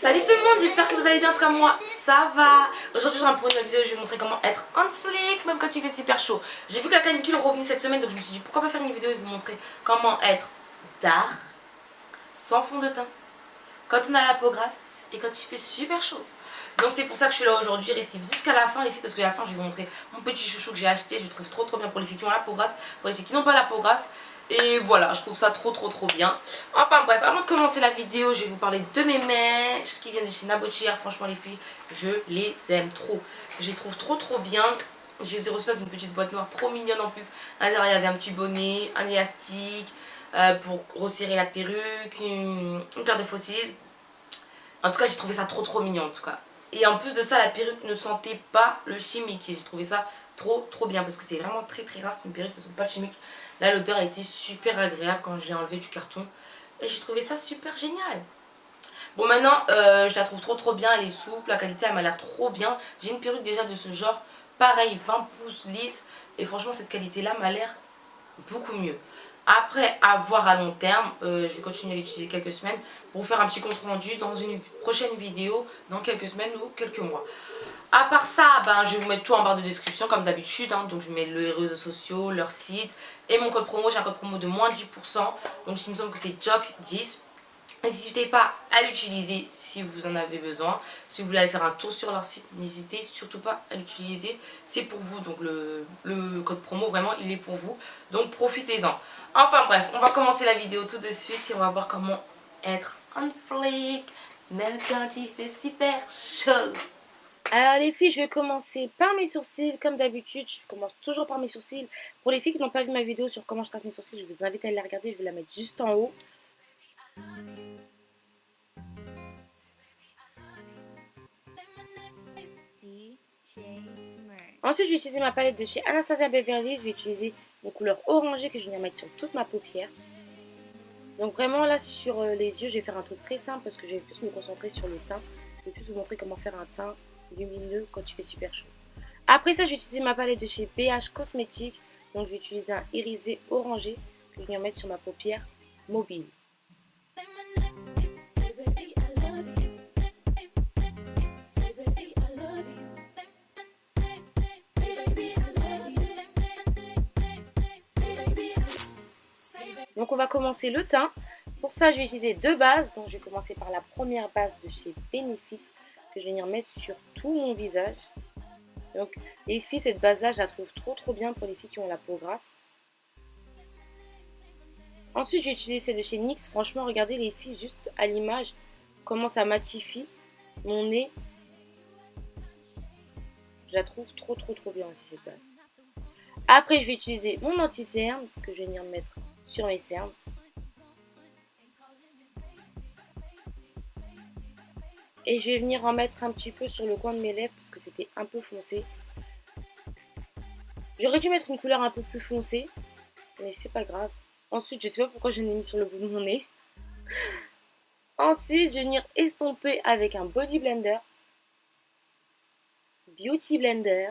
Salut tout le monde, j'espère que vous allez bien comme moi, ça va. Aujourd'hui je rentre pour une nouvelle vidéo, je vais vous montrer comment être on flic même quand il fait super chaud. J'ai vu que la canicule revenait cette semaine donc je me suis dit pourquoi pas faire une vidéo et vous montrer comment être dark, sans fond de teint, quand on a la peau grasse et quand il fait super chaud. Donc c'est pour ça que je suis là aujourd'hui, restez jusqu'à la fin les filles parce que à la fin je vais vous montrer mon petit chouchou que j'ai acheté. Je le trouve trop bien pour les filles qui ont la peau grasse, pour les filles qui n'ont pas la peau grasse. Et voilà, je trouve ça trop bien. Enfin bref, avant de commencer la vidéo, je vais vous parler de mes mèches qui viennent de chez Nabotière. Franchement les filles, je les aime trop. Je les trouve trop bien. Je les ai reçues dans une petite boîte noire trop mignonne en plus. À l'intérieur il y avait un petit bonnet, un élastique pour resserrer la perruque, une paire de fossiles. En tout cas j'ai trouvé ça trop mignon en tout cas. Et en plus de ça la perruque ne sentait pas le chimique. Et j'ai trouvé ça trop bien parce que c'est vraiment très rare qu'une perruque ne sente pas le chimique. Là l'odeur a été super agréable quand j'ai enlevé du carton. Et j'ai trouvé ça super génial. Bon maintenant je la trouve trop bien, elle est souple, la qualité elle m'a l'air trop bien. J'ai une perruque déjà de ce genre, pareil 20 pouces lisse. Et franchement cette qualité là m'a l'air beaucoup mieux. Après, à voir à long terme, je vais continuer à l'utiliser quelques semaines pour vous faire un petit compte rendu dans une prochaine vidéo dans quelques semaines ou quelques mois. À part ça, je vais vous mettre tout en barre de description comme d'habitude. Donc je mets les réseaux sociaux, leur site et mon code promo. J'ai un code promo de moins 10%. Donc il me semble que c'est JOC10. N'hésitez pas à l'utiliser si vous en avez besoin. Si vous voulez aller faire un tour sur leur site, n'hésitez surtout pas à l'utiliser. C'est pour vous, donc le code promo, vraiment, il est pour vous. Donc profitez-en. Enfin bref, on va commencer la vidéo tout de suite et on va voir comment être on fleek, même quand il fait super chaud. Alors les filles, je vais commencer par mes sourcils. Comme d'habitude, je commence toujours par mes sourcils. Pour les filles qui n'ont pas vu ma vidéo sur comment je trace mes sourcils, je vous invite à aller la regarder. Je vais la mettre juste en haut. Ensuite, je vais utiliser ma palette de chez Anastasia Beverly. Je vais utiliser une couleur orangée que je viens mettre sur toute ma paupière. Donc vraiment là sur les yeux, je vais faire un truc très simple parce que je vais plus me concentrer sur le teint. Je vais plus vous montrer comment faire un teint lumineux quand il fait super chaud. Après ça, je vais utiliser ma palette de chez BH Cosmetics. Donc je vais utiliser un irisé orangé que je viens mettre sur ma paupière mobile. Donc on va commencer le teint. Pour ça, je vais utiliser deux bases. Donc je vais commencer par la première base de chez Benefit que je vais venir mettre sur tout mon visage. Donc les filles, cette base-là, je la trouve trop bien pour les filles qui ont la peau grasse. Ensuite, je vais utiliser celle de chez NYX. Franchement, regardez les filles, juste à l'image, comment ça matifie mon nez. Je la trouve trop bien aussi cette base. Après, je vais utiliser mon anti-cerne que je vais venir mettre sur mes cernes. Et je vais venir en mettre un petit peu sur le coin de mes lèvres parce que c'était un peu foncé. J'aurais dû mettre une couleur un peu plus foncée, mais c'est pas grave. Ensuite, je sais pas pourquoi je l'ai mis sur le bout de mon nez. Ensuite, je vais venir estomper avec un body blender. Beauty blender.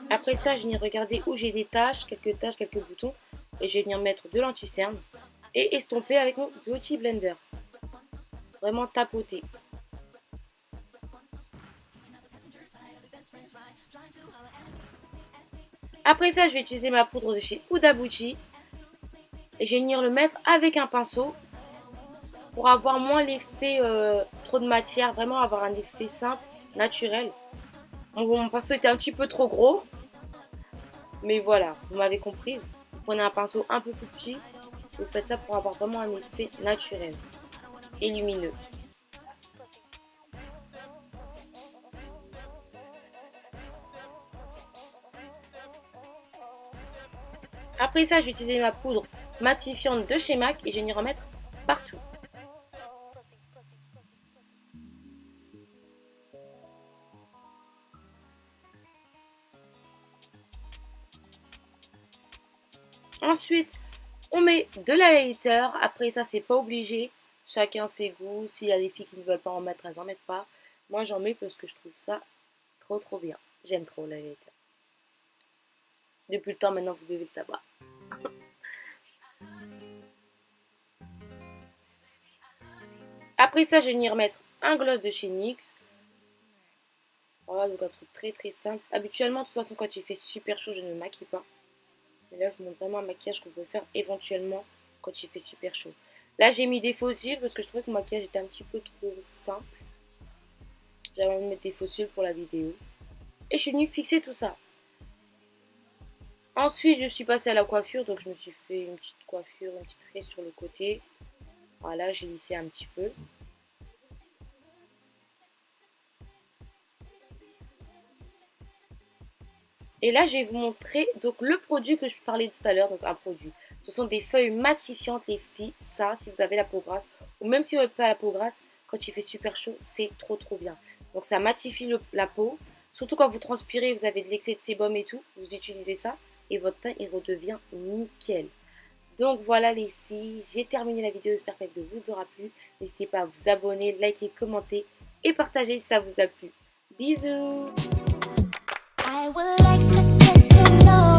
Après ça, je vais venir regarder où j'ai des taches, quelques boutons. Et je vais venir mettre de l'anti-cerne et estomper avec mon Beauty Blender. Vraiment tapoter. Après ça, je vais utiliser ma poudre de chez Huda Beauty. Et je vais venir le mettre avec un pinceau pour avoir moins l'effet trop de matière. Vraiment avoir un effet simple, naturel. Mon pinceau était un petit peu trop gros. Mais voilà, vous m'avez comprise. Vous prenez un pinceau un peu plus petit. Vous faites ça pour avoir vraiment un effet naturel et lumineux. Après ça, je vais utiliser ma poudre matifiante de chez MAC et je vais venir en mettre partout. Ensuite, On met de l'highlighter. Après ça, c'est pas obligé. Chacun ses goûts. S'il y a des filles qui ne veulent pas en mettre, elles en mettent pas. Moi, j'en mets parce que je trouve ça trop bien. J'aime trop l'highlighter. Depuis le temps, maintenant, vous devez le savoir. Après ça, je vais venir mettre un gloss de chez NYX. Voilà, donc un truc très simple. Habituellement, de toute façon, quand il fait super chaud, je ne me maquille pas. Mais là, je vous montre vraiment un maquillage qu'on peut faire éventuellement quand il fait super chaud. Là, j'ai mis des faux cils parce que je trouvais que mon maquillage était un petit peu trop simple. J'avais envie de mettre des faux cils pour la vidéo. Et je suis venue fixer tout ça. Ensuite, je suis passée à la coiffure. Donc, je me suis fait une petite coiffure, une petite raie sur le côté. Voilà, j'ai lissé un petit peu. Et là, je vais vous montrer donc le produit que je parlais tout à l'heure. Donc, un produit. Ce sont des feuilles matifiantes, les filles. Ça, si vous avez la peau grasse, ou même si vous n'avez pas la peau grasse, quand il fait super chaud, c'est trop bien. Donc, ça matifie la peau. Surtout quand vous transpirez, vous avez de l'excès de sébum et tout. Vous utilisez ça et votre teint, il redevient nickel. Donc, voilà les filles. J'ai terminé la vidéo. J'espère qu'elle vous aura plu. N'hésitez pas à vous abonner, liker, commenter et partager si ça vous a plu. Bisous! I would like to get to know